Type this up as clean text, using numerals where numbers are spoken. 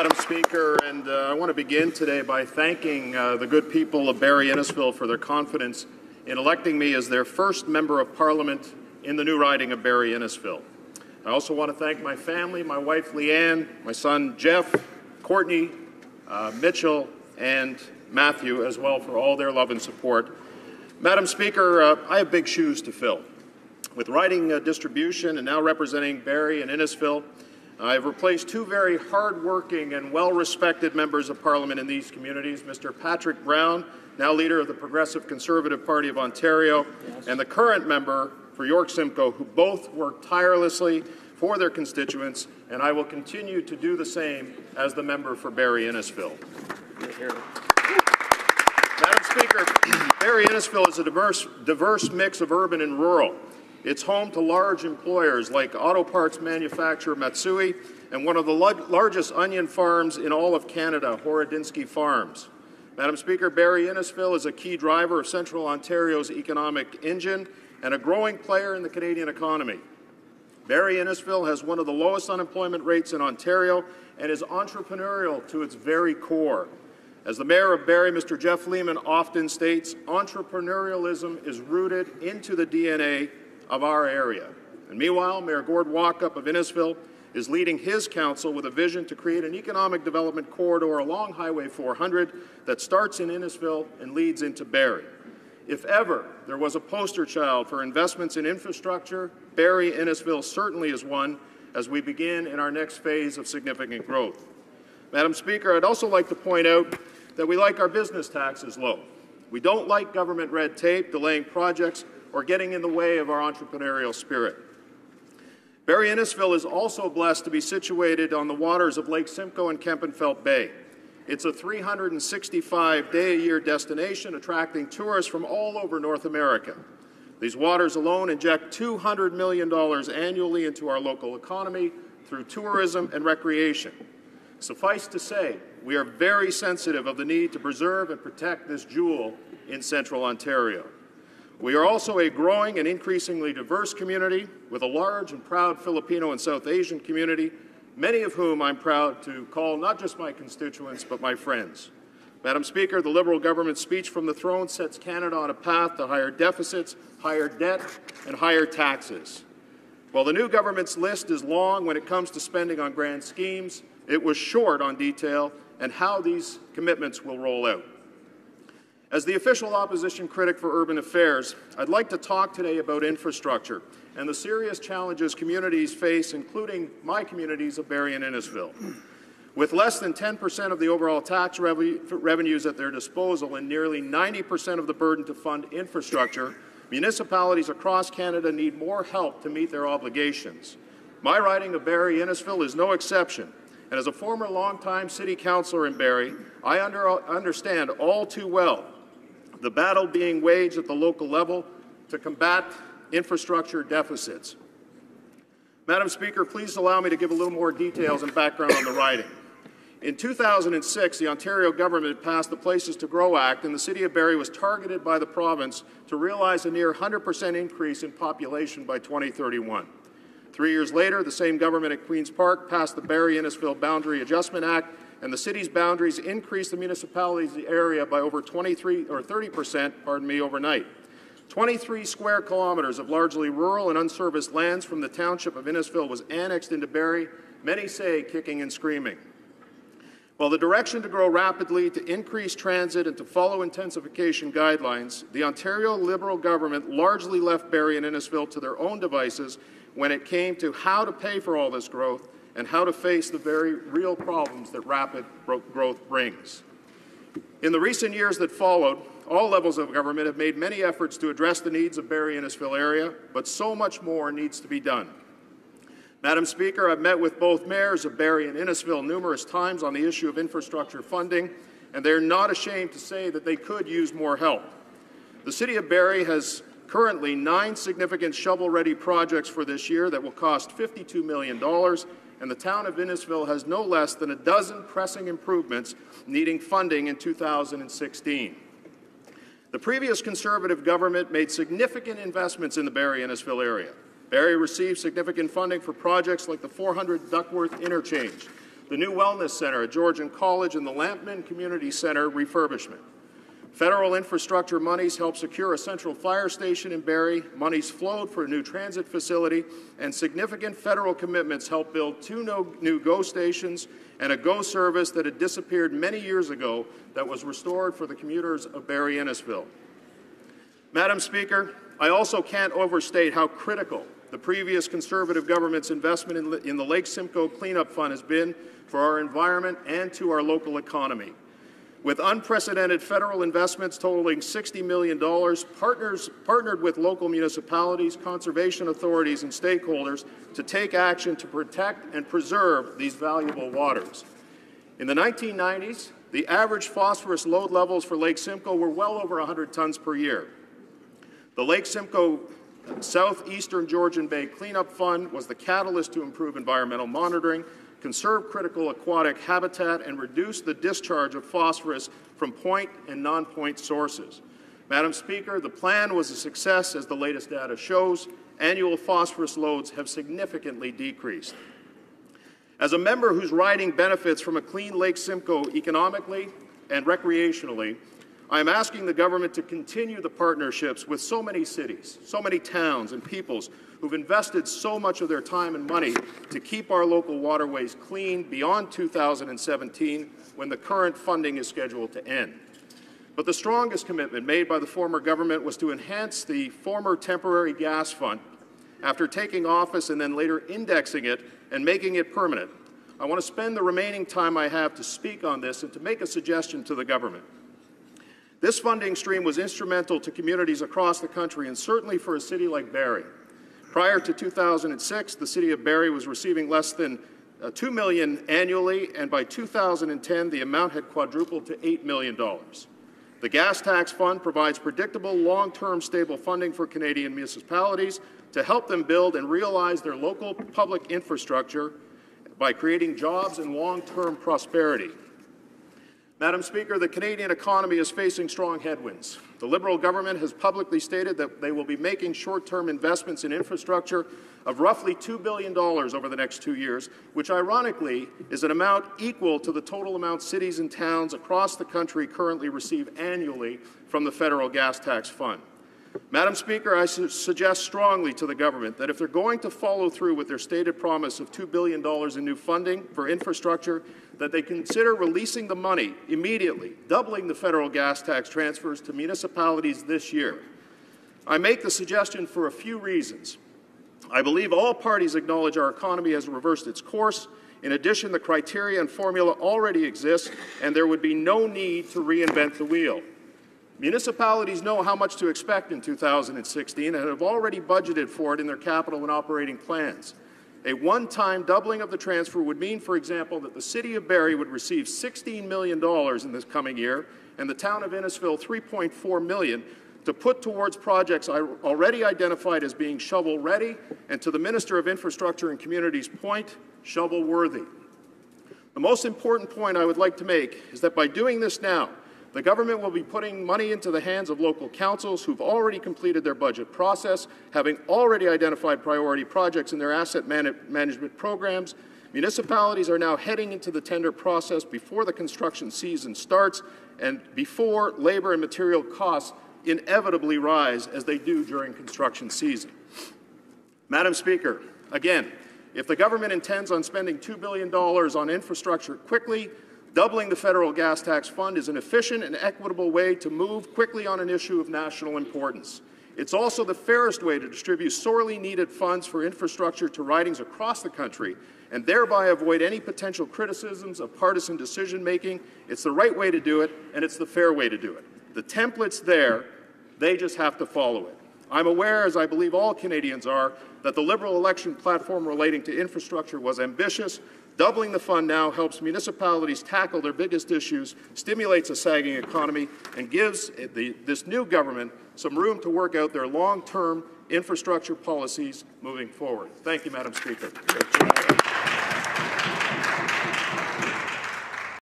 Madam Speaker, and I want to begin today by thanking the good people of Barrie-Innisfil for their confidence in electing me as their first Member of Parliament in the new riding of Barrie-Innisfil. I also want to thank my family, my wife Leanne, my son Jeff, Courtney, Mitchell, and Matthew as well for all their love and support. Madam Speaker, I have big shoes to fill. With riding distribution and now representing Barrie and Innisfil, I have replaced two very hard-working and well-respected members of Parliament in these communities, Mr. Patrick Brown, now leader of the Progressive Conservative Party of Ontario, and the current member for York Simcoe, who both work tirelessly for their constituents, and I will continue to do the same as the member for Barrie-Innisfil. Madam Speaker, Barrie-Innisfil is a diverse mix of urban and rural. It's home to large employers like auto parts manufacturer Matsui and one of the largest onion farms in all of Canada, Horodinsky Farms. Madam Speaker, Barrie-Innisfil is a key driver of Central Ontario's economic engine and a growing player in the Canadian economy. Barrie-Innisfil has one of the lowest unemployment rates in Ontario and is entrepreneurial to its very core. As the Mayor of Barrie, Mr. Jeff Lehman, often states, entrepreneurialism is rooted into the DNA of our area. And meanwhile, Mayor Gord Walkup of Innisfil is leading his council with a vision to create an economic development corridor along Highway 400 that starts in Innisfil and leads into Barrie. If ever there was a poster child for investments in infrastructure, Barrie-Innisfil certainly is one as we begin in our next phase of significant growth. Madam Speaker, I'd also like to point out that we like our business taxes low. We don't like government red tape, delaying projects, or getting in the way of our entrepreneurial spirit. Barrie-Innisfil is also blessed to be situated on the waters of Lake Simcoe and Kempenfelt Bay. It's a 365-day-a-year destination attracting tourists from all over North America. These waters alone inject $200 million annually into our local economy through tourism and recreation. Suffice to say, we are very sensitive of the need to preserve and protect this jewel in Central Ontario. We are also a growing and increasingly diverse community with a large and proud Filipino and South Asian community, many of whom I'm proud to call not just my constituents but my friends. Madam Speaker, the Liberal government's speech from the throne sets Canada on a path to higher deficits, higher debt, and higher taxes. While the new government's list is long when it comes to spending on grand schemes, it was short on detail and how these commitments will roll out. As the official opposition critic for urban affairs, I'd like to talk today about infrastructure and the serious challenges communities face, including my communities of Barrie and Innisfil. With less than 10% of the overall tax revenues at their disposal and nearly 90% of the burden to fund infrastructure, municipalities across Canada need more help to meet their obligations. My riding of Barrie-Innisfil is no exception, and as a former longtime city councillor in Barrie, I understand all too well the battle being waged at the local level to combat infrastructure deficits. Madam Speaker, please allow me to give a little more details and background on the riding. In 2006, the Ontario government passed the Places to Grow Act, and the City of Barrie was targeted by the province to realize a near 100% increase in population by 2031. 3 years later, the same government at Queen's Park passed the Barrie-Innisfil Boundary Adjustment Act, and the city's boundaries increased the municipality's area by over 30% overnight. 23 square kilometres of largely rural and unserviced lands from the township of Innisfil was annexed into Barrie, many say kicking and screaming. While the direction to grow rapidly, to increase transit and to follow intensification guidelines, the Ontario Liberal government largely left Barrie and Innisfil to their own devices when it came to how to pay for all this growth and how to face the very real problems that rapid growth brings. In the recent years that followed, all levels of government have made many efforts to address the needs of Barrie-Innisfil area, but so much more needs to be done. Madam Speaker, I've met with both mayors of Barrie and Innisfil numerous times on the issue of infrastructure funding, and they're not ashamed to say that they could use more help. The City of Barrie has currently 9 significant shovel-ready projects for this year that will cost $52 million, and the town of Innisfil has no less than a dozen pressing improvements needing funding in 2016. The previous Conservative government made significant investments in the Barrie-Innisfil area. Barrie received significant funding for projects like the 400 Duckworth Interchange, the new Wellness Center at Georgian College, and the Lampman Community Center refurbishment. Federal infrastructure monies helped secure a central fire station in Barrie, monies flowed for a new transit facility, and significant federal commitments helped build 2 new GO stations and a GO service that had disappeared many years ago that was restored for the commuters of Barrie-Innisfil. Madam Speaker, I also can't overstate how critical the previous Conservative government's investment in the Lake Simcoe Cleanup Fund has been for our environment and to our local economy. With unprecedented federal investments totaling $60 million, partnered with local municipalities, conservation authorities, and stakeholders to take action to protect and preserve these valuable waters. In the 1990s, the average phosphorus load levels for Lake Simcoe were well over 100 tons per year. The Lake Simcoe Southeastern Georgian Bay Cleanup Fund was the catalyst to improve environmental monitoring, conserve critical aquatic habitat, and reduce the discharge of phosphorus from point and non-point sources. Madam Speaker, the plan was a success, as the latest data shows. Annual phosphorus loads have significantly decreased. As a member whose riding benefits from a clean Lake Simcoe economically and recreationally, I am asking the government to continue the partnerships with so many cities, so many towns and peoples who've invested so much of their time and money to keep our local waterways clean beyond 2017, when the current funding is scheduled to end. But the strongest commitment made by the former government was to enhance the former temporary gas fund after taking office and then later indexing it and making it permanent. I want to spend the remaining time I have to speak on this and to make a suggestion to the government. This funding stream was instrumental to communities across the country, and certainly for a city like Barrie. Prior to 2006, the city of Barrie was receiving less than $2 million annually, and by 2010, the amount had quadrupled to $8 million. The Gas Tax Fund provides predictable, long-term, stable funding for Canadian municipalities to help them build and realize their local public infrastructure by creating jobs and long-term prosperity. Madam Speaker, the Canadian economy is facing strong headwinds. The Liberal government has publicly stated that they will be making short-term investments in infrastructure of roughly $2 billion over the next 2 years, which ironically is an amount equal to the total amount cities and towns across the country currently receive annually from the federal gas tax fund. Madam Speaker, I suggest strongly to the government that if they're going to follow through with their stated promise of $2 billion in new funding for infrastructure, that they consider releasing the money immediately, doubling the federal gas tax transfers to municipalities this year. I make the suggestion for a few reasons. I believe all parties acknowledge our economy has reversed its course. In addition, the criteria and formula already exist, and there would be no need to reinvent the wheel. Municipalities know how much to expect in 2016 and have already budgeted for it in their capital and operating plans. A one-time doubling of the transfer would mean, for example, that the City of Barrie would receive $16 million in this coming year and the town of Innisfil $3.4 million to put towards projects already identified as being shovel-ready, and to the Minister of Infrastructure and Communities' point, shovel-worthy. The most important point I would like to make is that by doing this now, the government will be putting money into the hands of local councils who've already completed their budget process, having already identified priority projects in their asset management programs. Municipalities are now heading into the tender process before the construction season starts and before labor and material costs inevitably rise as they do during construction season. Madam Speaker, again, if the government intends on spending $2 billion on infrastructure quickly, doubling the federal gas tax fund is an efficient and equitable way to move quickly on an issue of national importance. It's also the fairest way to distribute sorely needed funds for infrastructure to ridings across the country and thereby avoid any potential criticisms of partisan decision-making. It's the right way to do it, and it's the fair way to do it. The template's there. They just have to follow it. I'm aware, as I believe all Canadians are, that the Liberal election platform relating to infrastructure was ambitious. Doubling the fund now helps municipalities tackle their biggest issues, stimulates a sagging economy, and gives this new government some room to work out their long-term infrastructure policies moving forward. Thank you, Madam Speaker.